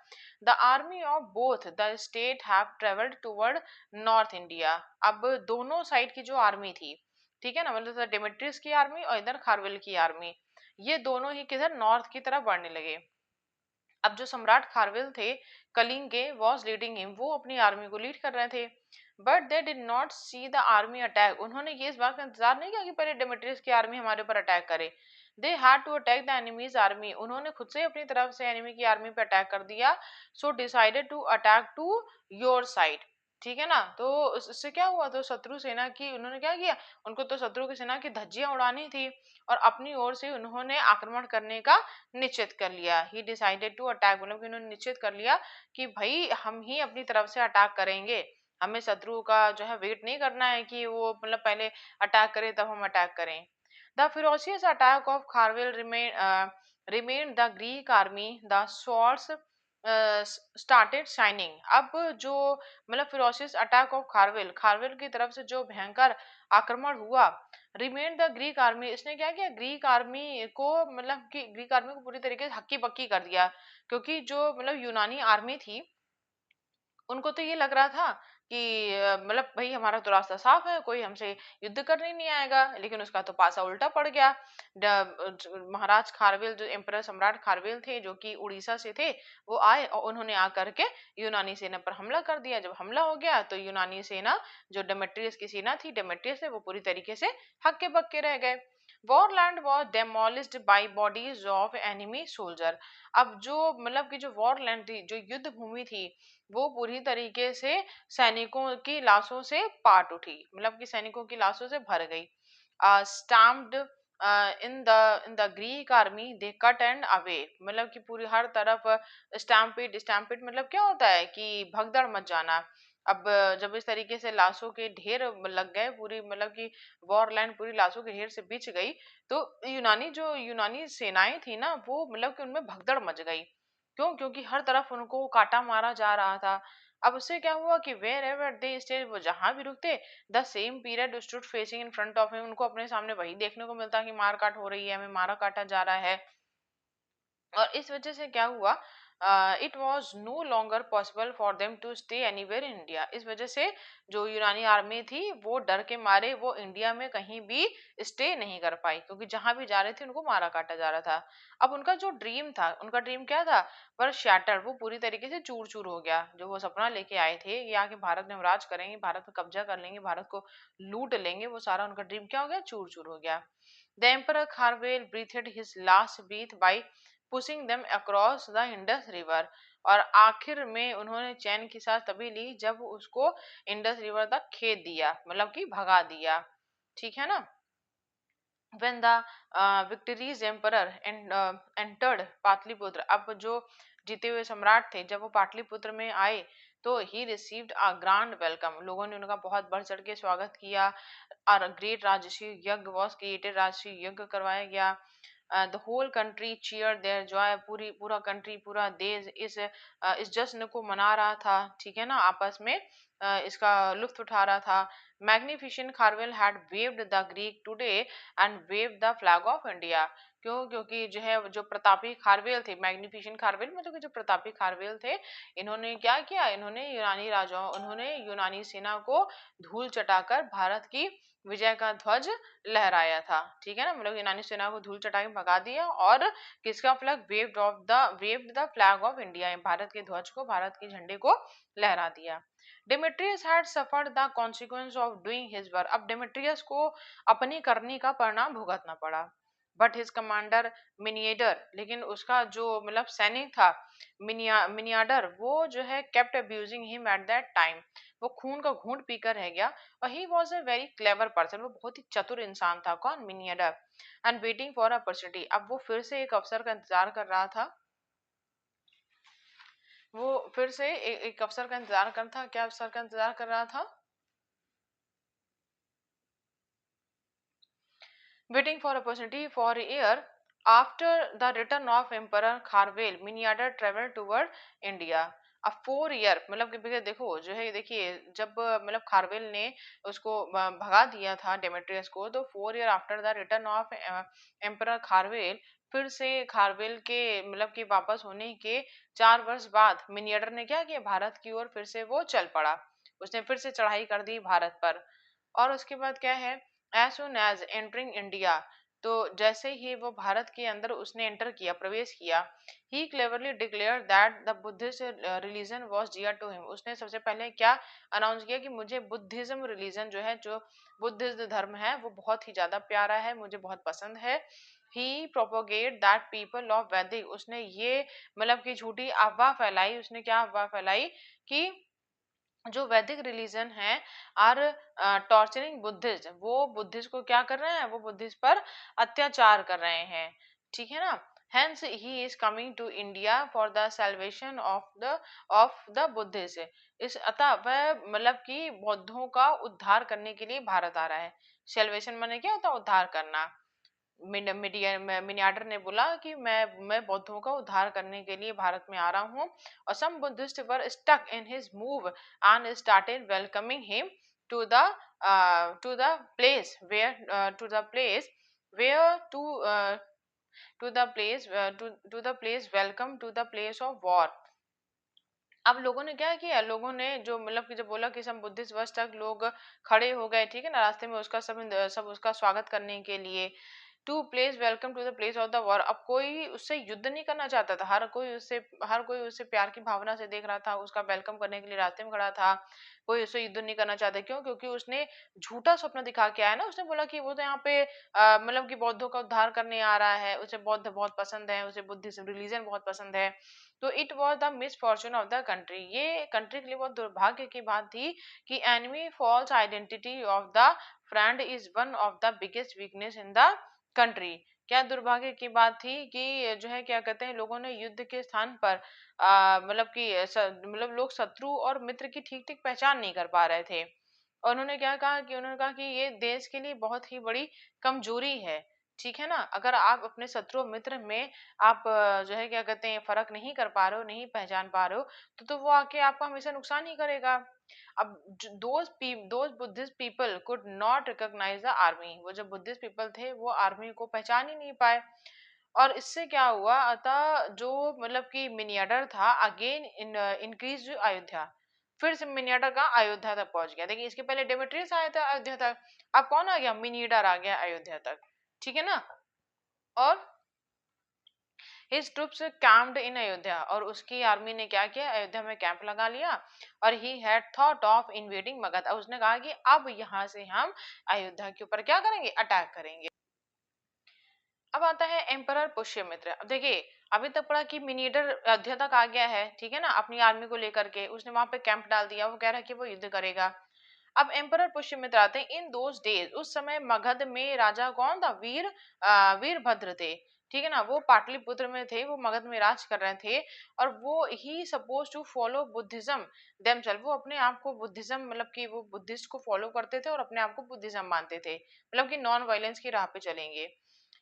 The army of both the state have travelled toward north India, अब दोनों साइड की जो आर्मी थी, ठीक है ना, मतलब डेमेट्रियस की आर्मी और इधर खारवेल की आर्मी, ये दोनों ही किधर, नॉर्थ की तरफ बढ़ने लगे। अब जो सम्राट खारवेल थे कलिंग के, वॉज लीडिंग हिम, वो अपनी आर्मी को लीड कर रहे थे। But they did not see the army attack, उन्होंने ये इस बात का इंतजार नहीं किया कि पहले डेमेट्रियस की आर्मी हमारे ऊपर अटैक करे। They had to attack the enemy's army, उन्होंने खुद से अपनी तरफ से एनिमी की आर्मी पे अटैक कर दिया। So decided to attack to your side, ठीक है ना। तो इससे क्या हुआ, तो शत्रु सेना की उन्होंने क्या किया, उनको तो शत्रु की सेना की धज्जियां उड़ानी थी, और अपनी ओर से उन्होंने आक्रमण करने का निश्चित कर लिया। ही डिसाइडेड टू अटैक, मतलब कि उन्होंने निश्चित कर लिया कि भाई हम ही अपनी तरफ से अटैक करेंगे, हमें शत्रु का जो है वेट नहीं करना है कि वो मतलब पहले अटैक करे तब हम अटैक करें। The ferocious attack of Kharvel remained the Greek army, the swords started shining, अब जो मतलब ferocious attack of Kharavela, Kharavela की तरफ से जो भयंकर आक्रमण हुआ, रिमेन द ग्रीक आर्मी, इसने क्या किया, ग्रीक आर्मी को मतलब कि ग्रीक आर्मी को पूरी तरीके से हक्की बक्की कर दिया। क्योंकि जो मतलब यूनानी आर्मी थी उनको तो ये लग रहा था कि मतलब भाई हमारा तो रास्ता साफ है, कोई हमसे युद्ध करने नहीं आएगा, लेकिन उसका तो पासा उल्टा पड़ गया। महाराज खारवेल, जो एम्परर सम्राट खारवेल थे जो कि उड़ीसा से थे, वो आए और उन्होंने आकर के यूनानी सेना पर हमला कर दिया। जब हमला हो गया तो यूनानी सेना, जो डेमेट्रियस की सेना थी, डेमेट्रियस थे, वो पूरी तरीके से हक्के बक्के रह गए। War land was demolished by bodies of enemy soldier, अब जो मतलब कि जो वॉरलैंड थी, जो युद्ध भूमि थी, वो पूरी तरीके से सैनिकों की लाशों से पाट उठी, मतलब कि सैनिकों की लाशों से भर गई। Stamped in the Greek army they cut and away, मतलब कि पूरी हर तरफ स्टैम्पिड, स्टैम्पिड मतलब क्या होता है कि भगदड़ मच जाना। अब जब इस तरीके से लाशों के ढेर लग गए, पूरी मतलब कि वॉरलैंड पूरी लाशों के ढेर से बिछ गई, तो यूनानी सेनाएं थी ना, वो मतलब कि उनमें भगदड़ मच गई। क्यों, क्योंकि हर तरफ उनको काटा मारा जा रहा था। अब उससे क्या हुआ कि वेर एवर दे स्टेड, वो जहां भी रुकते, the same period stood facing in front of him, उनको अपने सामने वही देखने को मिलता कि मार काट हो रही है, हमें मारा काटा जा रहा है। और इस वजह से क्या हुआ, it was no longer possible for them to stay anywhere in India, इस वजह से जो यूनानी आर्मी थी वो डर के मारे वो इंडिया में कहीं भी स्टे नहीं कर पाई, क्योंकि जहां भी जा रहे थे उनको मारा काटा जा रहा था। अब उनका जो ड्रीम था, उनका ड्रीम क्या था, पर शैटर, वो पूरी तरीके से चूर चूर हो गया। जो वो सपना लेके आए थे ये आके भारत में हम राज करेंगे, भारत में कब्जा कर लेंगे, भारत को लूट लेंगे, वो सारा उनका ड्रीम क्या हो गया, चूर चूर हो गया। The Emperor Kharvel breathed his last breath by pushing them across the Indus River. और आखिर में उन्होंने चैन की सांस तभी ली जब उसको इंडस रिवर तक खेद दिया, मतलब कि भगा दिया। ठीक है ना। when the victorious emperor entered Pataliputra, अब जो जीते हुए सम्राट थे जब वो पाटलिपुत्र में आए तो he received a grand welcome, लोगों ने उनका बहुत बढ़ चढ़ के स्वागत किया। और ग्रेट राजसी यज्ञ वॉज क्रिएटेड, राजसी यज्ञ करवाया गया। The whole country cheer their joy, पूरा कंट्री, पूरा देश इस जश्न को मना रहा था। ठीक है ना, आपस में इसका लुत्फ उठा रहा था। Magnificent Kharavela had waived the Greek today and wave the flag of India. क्यों? क्योंकि जो है जो प्रतापी खारवेल थे, मैग्निफिसेंट खारवेल मतलब कि जो प्रतापी खारवेल थे, इन्होंने क्या किया, इन्होंने यूनानी राजाओं, उन्होंने यूनानी सेना को धूल चटाकर भारत की विजय का ध्वज लहराया था। ठीक है ना, मतलब यूनानी सेना को धूल चटा के भगा दिया और किसका flag, waived the flag of India, Bharat के ध्वज को, भारत के झंडे को लहरा दिया। Demetrius had suffered the consequence of doing his work, अब डेमेट्रियस को अपनी करनी का परिणाम भुगतना पड़ा। बट हिज कमांडर मिनिएडर, लेकिन उसका जो मतलब सैनिक था मिनियाडर, वो जो है kept abusing him at that time, वो खून का घूंट पीकर रह गया। और he was a very clever person, वो बहुत ही चतुर इंसान था। कौन? मिनियाडर। एंड वेटिंग फॉर अपॉर्चुनिटी, अब वो फिर से एक अवसर का इंतजार कर रहा था। वो फिर से एक अवसर का इंतजार कर था। क्या अवसर का इंतजार कर रहा था? waiting for opportunity for a year after the return of emperor Kharavela, मिनियाडर traveled toward India। अब 4 ईयर मतलब कि भैया देखो जो है, देखिए जब मतलब खारवेल ने उसको भगा दिया था डेमेट्रियस को, तो 4 year after the return of emperor Kharavela, फिर से खारवेल के मतलब कि वापस होने के 4 वर्ष बाद मिनियाडर ने क्या किया, भारत की ओर फिर से वो चल पड़ा। उसने फिर से चढ़ाई कर दी भारत पर। और उसके बाद क्या है, as soon as entering India, तो जैसे ही वो भारत के अंदर उसने एंटर किया, प्रवेश किया, he cleverly declare that the Buddhist religion was dear to him, उसने सबसे पहले क्या अनाउंस किया कि मुझे बुद्धिज्म रिलीजन जो है, जो बुद्धिस्ट धर्म है, वो बहुत ही ज्यादा प्यारा है, मुझे बहुत पसंद है। ही प्रोपोगेट दैट पीपल ऑफ वैदिक, उसने ये मतलब कि झूठी अफवाह फैलाई, उसने क्या अफवाह फैलाई कि जो वैदिक रिलीजन है आर टॉर्चरिंग बुद्धिस्ट, वो बुद्धिस्ट को क्या कर रहे हैं, वो बुद्धिस्ट पर अत्याचार कर रहे हैं। ठीक है ना। Hence he is coming to India for the salvation of the Buddhist, इस अतः वह मतलब कि बौद्धों का उद्धार करने के लिए भारत आ रहा है। सेल्वेशन माने क्या होता है, उद्धार करना। मिनियाडर ने बोला कि मैं बौद्धों का उद्धार करने के लिए भारत में आ रहा हूँ। और some Buddhist were stuck in his move and started welcoming him to the to the place where to the place where to the place to the place welcome to the place of war. अब लोगों ने क्या किया, लोगों ने जो मतलब कि जब बोला कि सब बुद्धिस्ट वर्ष तक लोग खड़े हो गए, ठीक है ना, रास्ते में उसका सब उसका स्वागत करने के लिए। To place welcome to the place of the war, अब कोई उससे युद्ध नहीं करना चाहता था, हर कोई उससे प्यार की भावना से देख रहा था, उसका वेलकम करने के लिए रास्ते में खड़ा था। कोई उससे युद्ध नहीं करना चाहता, क्यों? क्योंकि उसने झूठा स्वप्न दिखा के आया ना, उसने बोला कि वो तो यहाँ पे मतलब कि बौद्धों का उद्धार करने आ रहा है, उसे बौद्ध बहुत पसंद है, उसे बुद्धिज्म रिलीजन बहुत पसंद है। तो it was the misfortune of the country, ये कंट्री के लिए बहुत दुर्भाग्य की बात थी कि enemy false identity of the friend is one of the biggest weakness in the country. क्या दुर्भाग्य की बात थी कि जो है क्या कहते हैं, लोगों ने युद्ध के स्थान पर मतलब कि मतलब लोग शत्रु और मित्र की ठीक ठीक पहचान नहीं कर पा रहे थे। और उन्होंने क्या कहा कि उन्होंने कहा कि ये देश के लिए बहुत ही बड़ी कमजोरी है। ठीक है ना, अगर आप अपने शत्रु और मित्र में आप जो है क्या कहते हैं फर्क नहीं कर पा रहे हो, नहीं पहचान पा रहे हो, तो वो आके आपका हमेशा नुकसान ही करेगा। अब those Buddhist people could not recognise the army, वो जो बुद्धिस्ट पीपल थे वो आर्मी को पहचान ही नहीं पाए। और इससे क्या हुआ, अतः जो मतलब कि मिनियाडर था अगेन इंक्रीज अयोध्या, फिर से मिनियाडर का अयोध्या तक पहुंच गया। देखिए इसके पहले डेमेट्रियस आया था अयोध्या तक, अब कौन आ गया, मिनियाडर आ गया अयोध्या तक। ठीक है ना। और हिज ट्रूप्स कैंप्ड इन अयोध्या, और उसकी आर्मी ने क्या किया, अयोध्या में कैंप लगा लिया। और he had thought of invading Magadh, और उसने कहा कि अब यहाँ से हम अयोध्या के ऊपर क्या करेंगे, अटैक करेंगे। अब आता है एम्परर पुष्यमित्र। अब देखिए अभी तक पढ़ा कि मीनिएटर अयोध्या तक आ गया है, ठीक है ना, अपनी आर्मी को लेकर के उसने वहां पे कैंप डाल दिया, वो कह रहा है कि वो युद्ध करेगा। अब एम्परर पुष्यमित्र आते हैं। इन दोज डेज, उस समय मगध में राजा कौन था? वीरभद्र थे, ठीक है ना, वो पाटलिपुत्र में थे, वो मगध में राज कर रहे थे। और वो he suppose to follow Buddhism themselves, वो अपने आप को बुद्धिज्म, मतलब कि वो बुद्धिस्ट को फॉलो करते थे और अपने आप को बुद्धिज्म मानते थे, मतलब कि नॉन वायलेंस की राह पे चलेंगे।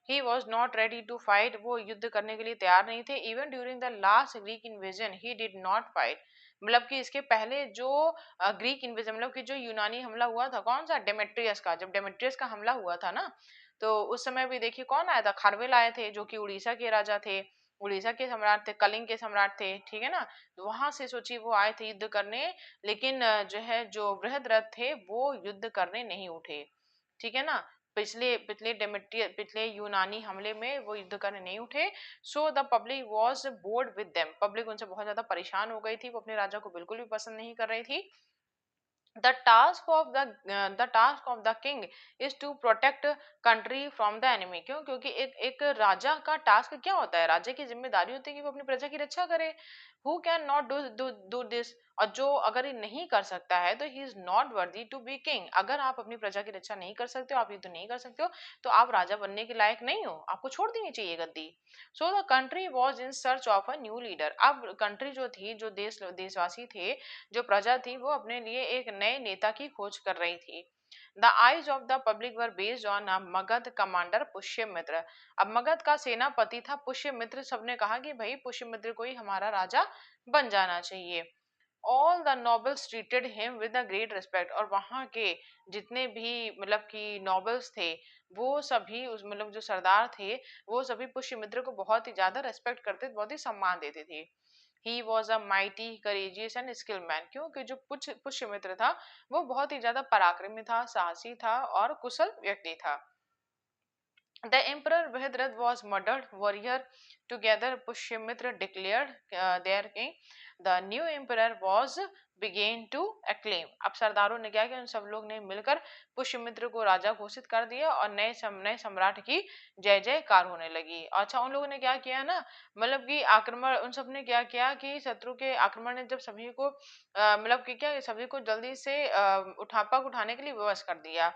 He was not ready to fight, वो युद्ध करने के लिए तैयार नहीं थे। Even during the last Greek invasion he did not fight, मतलब कि इसके पहले जो ग्रीक इन्वेजन, मतलब कि जो यूनानी हमला हुआ था, कौन सा? डेमेट्रियस का। जब डेमेट्रियस का हमला हुआ था ना, तो उस समय भी देखिए कौन आया था? खारवेल आए थे, जो कि उड़ीसा के राजा थे, उड़ीसा के सम्राट थे, कलिंग के सम्राट थे, ठीक है ना। तो वहां से सोचिए वो आए थे युद्ध करने, लेकिन जो है जो बृहद्रथ थे वो युद्ध करने नहीं उठे, ठीक है ना। पिछले पिछले डेमेट्रिय पिछले यूनानी हमले में वो युद्ध करने नहीं उठे। So the public was bored with them, public उनसे बहुत ज्यादा परेशान हो गई थी, वो अपने राजा को बिल्कुल भी पसंद नहीं कर रही थी। The task of the king is to protect country from the enemy. क्यों? क्योंकि एक एक राजा का टास्क क्या होता है? राजा की जिम्मेदारी होती है कि वो अपनी प्रजा की रक्षा करे। Who can not do this, और जो अगर ये नहीं कर सकता है तो he is not worthy to be king. अगर आप अपनी प्रजा की रक्षा नहीं कर सकते हो, आप युद्ध नहीं कर सकते हो, तो आप राजा बनने के लायक नहीं हो, आपको छोड़ देनी चाहिए गद्दी। So the country was in search of a new leader. अब कंट्री जो थी, जो देशवासी थे, जो प्रजा थी, वो अपने लिए एक नए नेता की खोज कर रही थी। The eyes of the public were based on a Magadh commander Pushyamitra. अब मगध का सेनापति था पुष्यमित्र, सबने कहा कि भाई पुष्यमित्र को ही हमारा राजा बन जाना चाहिए। All the nobles treated him with a great respect, और वहां के जितने भी मतलब कि नोबल्स थे, वो सभी उस मतलब जो सरदार थे, वो सभी पुष्यमित्र को बहुत ही ज्यादा रेस्पेक्ट करते थे, बहुत ही सम्मान देते थे। He was a mighty courageous and skill man, क्योंकि जो पुष्यमित्र था वो बहुत ही ज्यादा पराक्रमी था, साहसी था और कुशल व्यक्ति था। The Emperor Bhadrath was murdered. Warrior together Pushyamitra declared their king. The new emperor was began to acclaim. अब सरदारों ने क्या किया? उन सब लोग ने मिलकर पुष्यमित्र को राजा घोषित कर दिया और नए सम्राट की जय जयकार होने लगी। अच्छा, उन लोगों ने क्या किया ना, मतलब कि आक्रमण, उन सब ने क्या किया कि शत्रु के आक्रमण ने जब सभी को मतलब कि क्या, सभी को जल्दी से उठाने के लिए विवश कर दिया,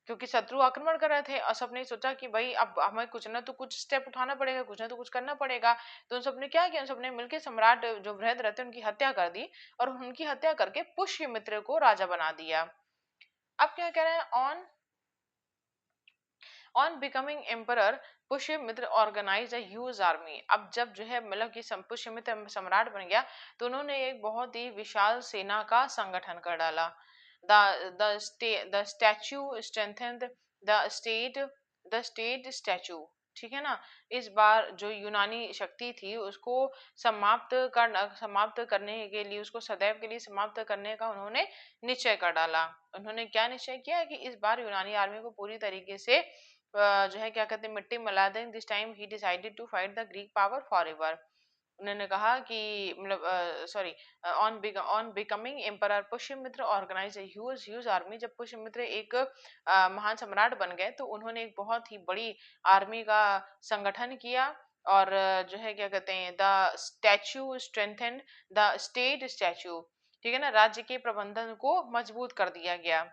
क्योंकि शत्रु आक्रमण कर रहे थे और सबने सोचा कि भाई अब हमें कुछ ना तो कुछ स्टेप उठाना पड़ेगा, कुछ ना तो कुछ करना पड़ेगा। तो उन सबने क्या किया? उन सबने मिलकर सम्राट जो बृहद्रथ थे उनकी हत्या कर दी, और उनकी हत्या करके पुष्यमित्र को राजा बना दिया। अब क्या कह रहे हैं? On becoming emperor Pushyamitra organise a huge army. अब जब जो है मतलब कि पुष्यमित्र सम्राट बन गया, तो उन्होंने एक बहुत ही विशाल सेना का संगठन कर डाला। The statue strengthened the state statue, ठीक है ना। इस बार जो यूनानी शक्ति थी उसको समाप्त करने के लिए, उसको सदैव के लिए समाप्त करने का उन्होंने निश्चय कर डाला। उन्होंने क्या निश्चय किया कि इस बार यूनानी आर्मी को पूरी तरीके से जो है क्या कहते हैं, मिट्टी मिला दें। This time he decided to fight the Greek power for ever. उन्होंने कहा कि मतलब sorry, on becoming emperor Pushyamitra organise huge huge army. जब पुष्यमित्र एक महान सम्राट बन गए तो उन्होंने एक बहुत ही बड़ी आर्मी का संगठन किया। और जो है क्या कहते हैं, the statue strengthened the state statue, ठीक है ना, राज्य के प्रबंधन को मजबूत कर दिया गया।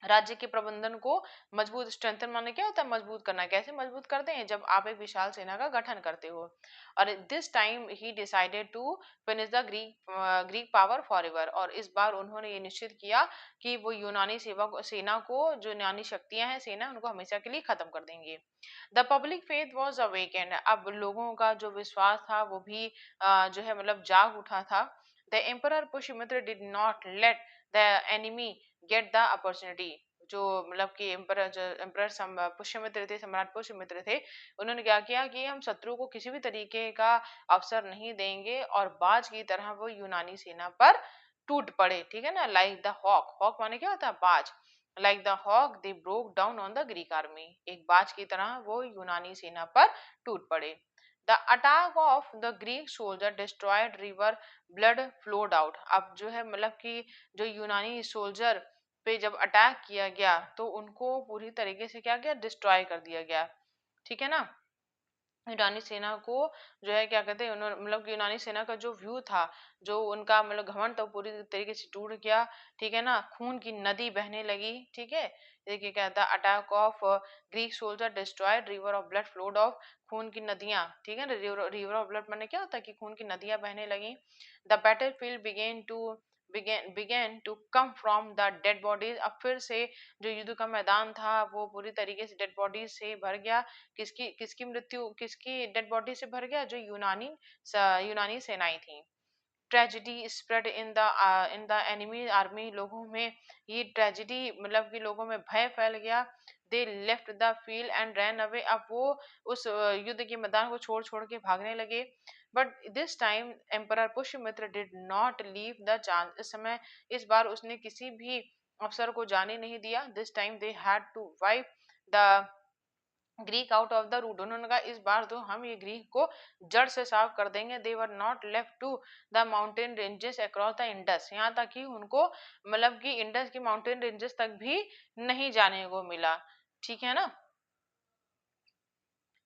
राज्य के प्रबंधन को मजबूत, स्ट्रेंथन माने क्या होता है? मजबूत करना। कैसे मजबूत करते हैं? जब आप एक विशाल सेना का गठन करते हो। और this time he decided to finish the Greek power for ever. और इस बार उन्होंने ये निश्चित किया कि वो यूनानी सेना को, जो यूनानी शक्तियां हैं, सेना, उनको हमेशा के लिए खत्म कर देंगे। The public faith was awakened. अब लोगों का जो विश्वास था वो भी जो है मतलब जाग उठा था। The emperor Pushyamitra did not let the enemy get the opportunity. जो मतलब कि एम्परर पुष्यमित्र थे, सम्राट पुष्यमित्र थे, उन्होंने क्या किया कि हम शत्रु को किसी भी तरीके का अवसर नहीं देंगे, और बाज की तरह वो यूनानी सेना पर टूट पड़े, ठीक है ना। लाइक द हॉक, हॉक माने क्या होता है? बाज। Like the hawk they broke down on the Greek army, एक बाज की तरह वो यूनानी सेना पर टूट पड़े। The attack of the Greek soldier destroyed river, blood flowed out. अब जो है मतलब कि जो यूनानी सोल्जर पे जब अटैक किया गया तो उनको पूरी तरीके से क्या किया? डिस्ट्रॉय कर दिया गया, ठीक है ना। यूनानी सेना को जो है क्या कहते हैं उन्होंने मतलब कि यूनानी सेना का जो व्यू था, जो उनका मतलब घमंड था, पूरी तरीके से टूट गया। ठीक है ना, खून की नदी बहने लगी। ठीक है, देखिए क्या था, attack of Greek soldier destroyed river of blood flowed of, खून की नदियां। ठीक है ना, रिवर ऑफ ब्लड मैंने क्या होता है कि खून की नदियां बहने लगी। The battle field began to come from the dead bodies, अब फिर से जो युद्ध का मैदान था वो पूरी तरीके से डेड बॉडीज से भर गया। किसकी किसकी मृत्यु, किसकी डेड बॉडी से भर गया, जो यूनानी सेनाएं थी। Tragedy spread in the enemy army, लोगों में ये ट्रेजिडी मतलब कि लोगों में भय फैल गया। They left the field and ran away, अब वो उस युद्ध के मैदान को छोड़ छोड़ के भागने लगे। But this time emperor Pushyamitra did not leave the chance, इस समय इस बार उसने किसी भी अफसर को जाने नहीं दिया। This time they had to wipe the Greek out of the root, उन्होंने कहा इस बार तो हम ये ग्रीक को जड़ से साफ कर देंगे। They were not left to the mountain ranges across the Indus, यहाँ तक कि उनको मतलब कि इंडस की माउंटेन रेंजेस तक भी नहीं जाने को मिला। ठीक है ना,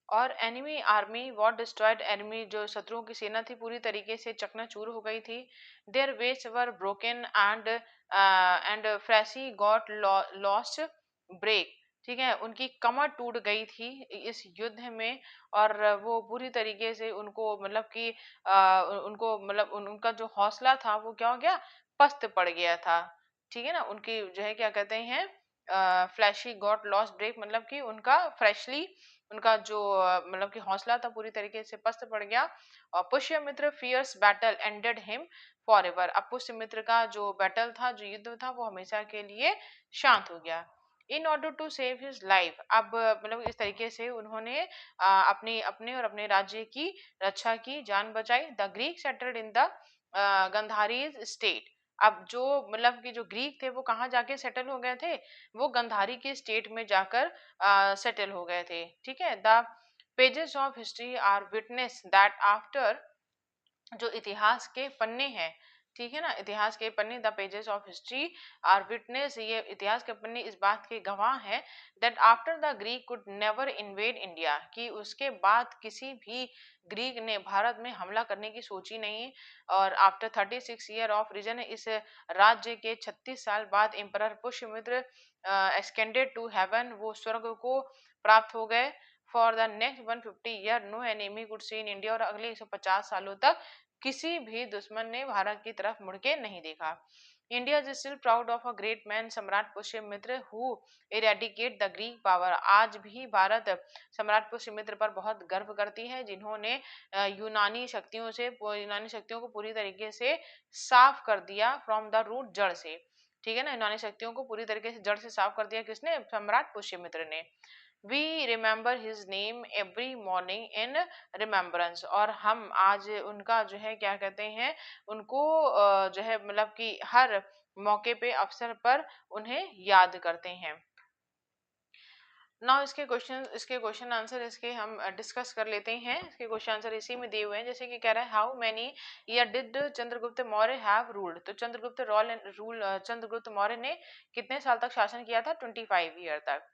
और enemy army what destroyed, enemy जो शत्रुओं की सेना थी पूरी तरीके से चकनाचूर हो गई थी। Their waist were broken and फ्रेसी गॉट लॉस्ट ब्रेक, ठीक है, उनकी कमर टूट गई थी इस युद्ध में। और वो पूरी तरीके से उनको मतलब कि उनको मतलब उनका जो हौसला था वो क्या हो गया, पस्त पड़ गया था। ठीक है ना, उनकी जो है क्या कहते हैं फ्लैशी गॉट लॉस्ट ब्रेक, मतलब कि उनका फ्रेशली उनका जो मतलब कि हौसला था पूरी तरीके से पस्त पड़ गया। और Pushyamitra fierce battle ended him for ever, अब पुष्यमित्र का जो बैटल था, जो युद्ध था, वो हमेशा के लिए शांत हो गया। In order to save his life, अब मतलब इस तरीके से उन्होंने अपनी अपने और अपने राज्य की रक्षा की, जान बचाई। The Greek settled in the Gandhari state, अब जो मतलब कि जो ग्रीक थे वो कहाँ जाके सेटल हो गए थे, वो गंधारी के स्टेट में जाकर सेटल हो गए थे। ठीक है, the pages of history are witness that after, जो इतिहास के पन्ने हैं, ठीक है ना, इतिहास के पन्ने, the pages of history are witness, ये इतिहास के पन्ने इस बात के गवाह हैं that after the Greek could never invade India, कि उसके बाद किसी भी ग्रीक ने भारत में हमला करने की सोची नहीं। और आफ्टर 36 ईयर ऑफ रीजन, इस राज्य के 36 साल बाद emperor Pushyamitra extended to heaven, वो स्वर्ग को प्राप्त हो गए। For the next 150 year no enemy could see in India, और अगले 150 सालों तक किसी भी दुश्मन ने भारत की तरफ मुड़ के नहीं देखा। India is still proud of a great man Samrat Pushyamitra who eradicate the Greek power, आज भी भारत सम्राट पुष्यमित्र पर बहुत गर्व करती है, जिन्होंने यूनानी शक्तियों को पूरी तरीके से साफ कर दिया फ्रॉम द रूट, जड़ से। ठीक है ना, यूनानी शक्तियों को पूरी तरीके से जड़ से साफ कर दिया किसने, सम्राट पुष्यमित्र ने। We remember his name every morning in remembrance, और हम आज उनका जो है क्या कहते हैं, उनको जो है मतलब कि हर मौके पे अवसर पर उन्हें याद करते हैं। नाउ इसके क्वेश्चन आंसर इसके हम डिस्कस कर लेते हैं। इसके क्वेश्चन आंसर इसी में दिए हुए हैं, जैसे कि कह रहा है how many year did Chandragupta Maurya have ruled, तो चंद्रगुप्त मौर्य ने कितने साल तक शासन किया था, 25 ईयर तक।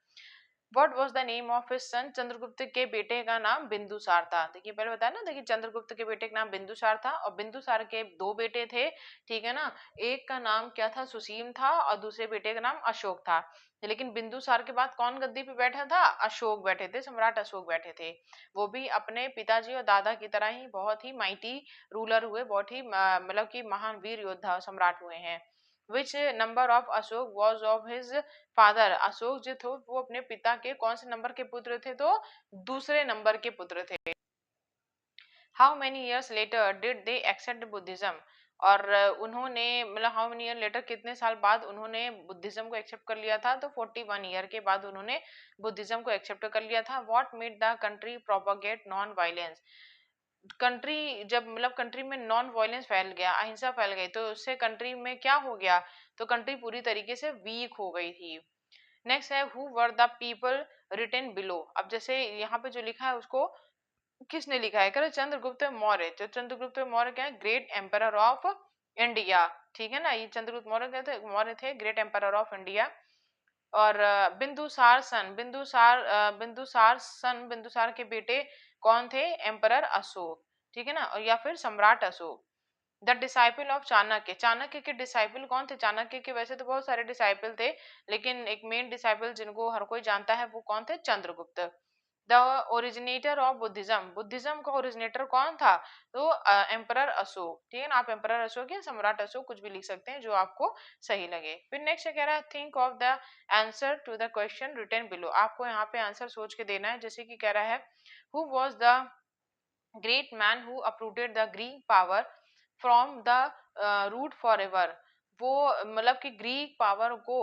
What was the name of his son, Chandragupta के बेटे का नाम बिंदुसार था। देखिए पहले बताया ना, देखिए चंद्रगुप्त के बेटे का नाम बिंदुसार था, और बिंदुसार के दो बेटे थे। ठीक है ना, एक का नाम क्या था, सुसीम था, और दूसरे बेटे का नाम अशोक था। लेकिन बिंदुसार के बाद कौन गद्दी पे बैठा था, अशोक बैठे थे, सम्राट अशोक बैठे थे। वो भी अपने पिताजी और दादा की तरह ही बहुत ही माइटी रूलर हुए, बहुत ही मतलब कि महान वीर योद्धा सम्राट हुए हैं। Which number of Ashok was of his father, Ashok जो थे वो अपने पिता के कौन से नंबर के पुत्र थे, तो दूसरे नंबर के पुत्र थे। How many years later did they accept Buddhism, और उन्होंने मतलब हाउ मेनी ईयर लेटर, कितने साल बाद उन्होंने बुद्धिज्म को एक्सेप्ट कर लिया था, तो 41 ईयर के बाद उन्होंने बुद्धिज्म को एक्सेप्ट कर लिया था। What made the country propagate non violence, country जब मतलब कंट्री में नॉन वायलेंस फैल गया, अहिंसा फैल गई, तो उससे कंट्री में क्या हो गया, तो कंट्री पूरी तरीके से वीक हो गई थी। नेक्स्ट है who were the people written below, अब जैसे यहाँ पे जो लिखा है उसको किसने लिखा है, कह चंद्रगुप्त मौर्य, जो चंद्रगुप्त मौर्य क्या है, ग्रेट एम्परर ऑफ इंडिया। ठीक है ना, ये चंद्रगुप्त मौर्य थे ग्रेट एम्परर ऑफ इंडिया। और बिंदुसार के बेटे कौन थे? एम्परर अशोक, ठीक है ना, और या फिर सम्राट Ashok. The disciple of Chanakya, Chanakya के डिसाइपल कौन थे? चाणक्य के वैसे तो बहुत सारे डिसाइपल थे, लेकिन एक मेन डिसाइपल जिनको हर कोई जानता है वो कौन थे? Chandragupta. The originator of Buddhism, Buddhism का ओरिजिनेटर कौन था? तो एम्परर अशोक, ठीक है ना, आप एम्परर अशोक या सम्राट अशोक कुछ भी लिख सकते हैं जो आपको सही लगे। फिर नेक्स्ट कह रहा है think of the answer to the question written below, आपको यहाँ पे आंसर सोच के देना है। जैसे कि कह रहा है who was the great man who uprooted the Greek power from the root forever, वो मतलब कि ग्रीक पावर को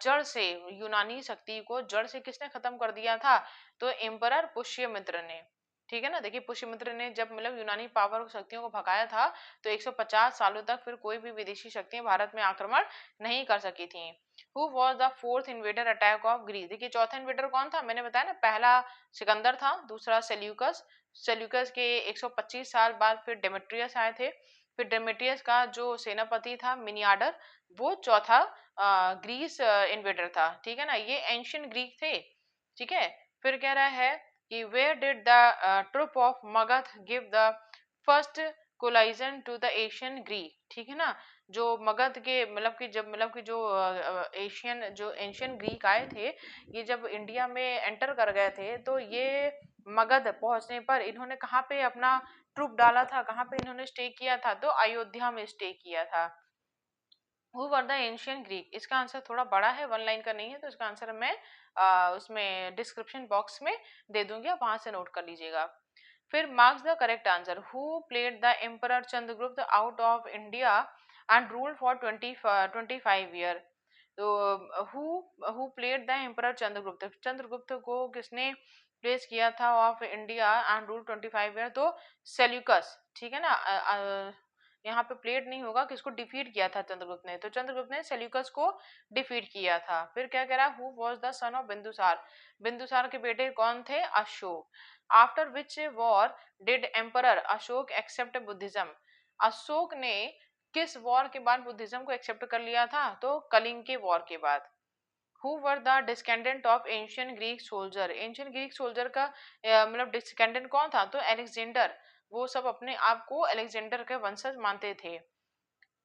जड़ से, यूनानी शक्ति को जड़ से किसने खत्म कर दिया था? तो एम्परर पुष्यमित्र ने, ठीक है ना। देखिए पुष्यमित्र ने जब मतलब यूनानी पावर शक्तियों को भगाया था तो 150 सालों तक फिर कोई भी विदेशी शक्तियां भारत में आक्रमण नहीं कर सकी थी। Who was the fourth invader attack of Greece, देखिए चौथा इन्वेडर कौन था? मैंने बताया ना, पहला सिकंदर था, दूसरा सेल्यूकस, सेल्यूकस के 125 साल बाद फिर डेमेट्रियस आए थे, फिर डेमेट्रियस का जो सेनापति था मिनियाडर, वो चौथा ग्रीस इन्वेडर था, ठीक है ना। ये एंशियंट ग्रीक थे, ठीक है। फिर कह रहा है कि where did the troop of Magadha give the first collision to the Asian Greek, ठीक है ना। जो मगध के मतलब कि जब मतलब कि जो एशियन जो एंशियन ग्रीक आए थे, ये जब इंडिया में एंटर कर गए थे तो ये मगध पहुंचने पर इन्होंने कहाँ पे अपना ट्रूप डाला था, कहाँ पे इन्होंने स्टे किया था? तो अयोध्या में स्टे किया था। Who were the ancient Greek, इसका आंसर थोड़ा बड़ा है, वन लाइन का नहीं है, तो इसका आंसर मैं उसमें डिस्क्रिप्शन बॉक्स में दे दूंगी, आप वहां से नोट कर लीजिएगा। फिर marks the correct answer, who played the emperor Chandragupta out of India and rule for 25 year, तो who played the emperor Chandragupta, Chandragupta को किसने प्लेस किया था of India and rule 25 year? तो सेल्यूकस, ठीक है ना। यहाँ पे प्लेड नहीं होगा, किसको डिफीट किया था? चंद्रगुप्त ने, तो चंद्रगुप्त ने सेल्यूकस को डिफीट किया था। फिर क्या कह रहा है who was the son of Bindusara, Bindusara के बेटे कौन थे? Ashoka. After which war did emperor Ashoka accept Buddhism, Ashoka ने किस वॉर के बाद बुद्धिज्म को एक्सेप्ट कर लिया था? तो कलिंग के वॉर के बाद। Who were the descendant of ancient Greek soldier, ancient Greek soldier का मतलब डिस्केंडेंट कौन था? तो अलेक्जेंडर, वो सब अपने आप को अलेक्जेंडर के वंशज मानते थे।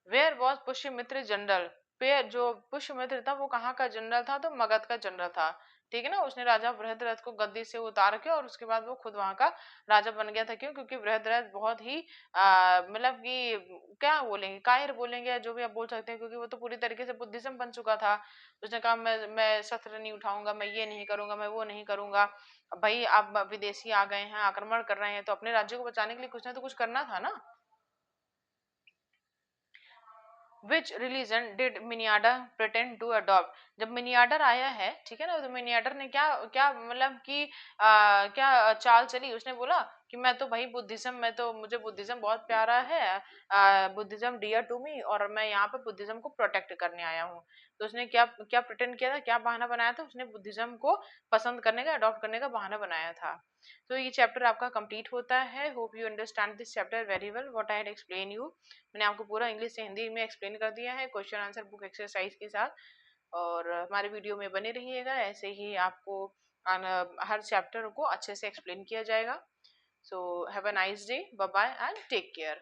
वेयर वॉज पुष्यमित्र जनरल, पे जो पुष्यमित्र था वो कहाँ का जनरल था? तो मगध का जनरल था, ठीक है ना। उसने राजा बृहद्रथ को गद्दी से उतार के और उसके बाद वो खुद वहां का राजा बन गया था। क्यों? क्योंकि बृहद्रथ बहुत ही मतलब कि क्या बोलेंगे, कायर बोलेंगे या जो भी आप बोल सकते हैं, क्योंकि वो तो पूरी तरीके से बुद्धिज्म बन चुका था। उसने कहा मैं शस्त्र नहीं उठाऊंगा, मैं ये नहीं करूंगा, मैं वो नहीं करूंगा। अब भाई आप विदेशी आ गए हैं, आक्रमण कर रहे हैं, तो अपने राज्य को बचाने के लिए कुछ ना तो कुछ करना था ना। Which religion did Menander pretend to adopt, जब मिनियाडर आया है, ठीक है ना, तो मिनियाडर ने क्या क्या मतलब कि क्या चाल चली? उसने बोला कि मैं तो भाई बुद्धिज्म, मैं तो मुझे बुद्धिज्म बहुत प्यारा है, बुद्धिज्म डियर टू मी, और मैं यहाँ पे बुद्धिज्म को प्रोटेक्ट करने आया हूँ। तो उसने क्या क्या प्रिटेंड किया था, क्या बहाना बनाया था? उसने बुद्धिज्म को पसंद करने का, अडॉप्ट करने का बहाना बनाया था। तो ये चैप्टर आपका कंप्लीट होता है। Hope you understand this chapter very well what I had explain you, मैंने आपको पूरा इंग्लिश से हिंदी में एक्सप्लेन कर दिया है क्वेश्चन आंसर बुक एक्सरसाइज के साथ। और हमारे वीडियो में बने रहिएगा, ऐसे ही आपको हर चैप्टर को अच्छे से एक्सप्लेन किया जाएगा। So have a nice day, bye bye and take care.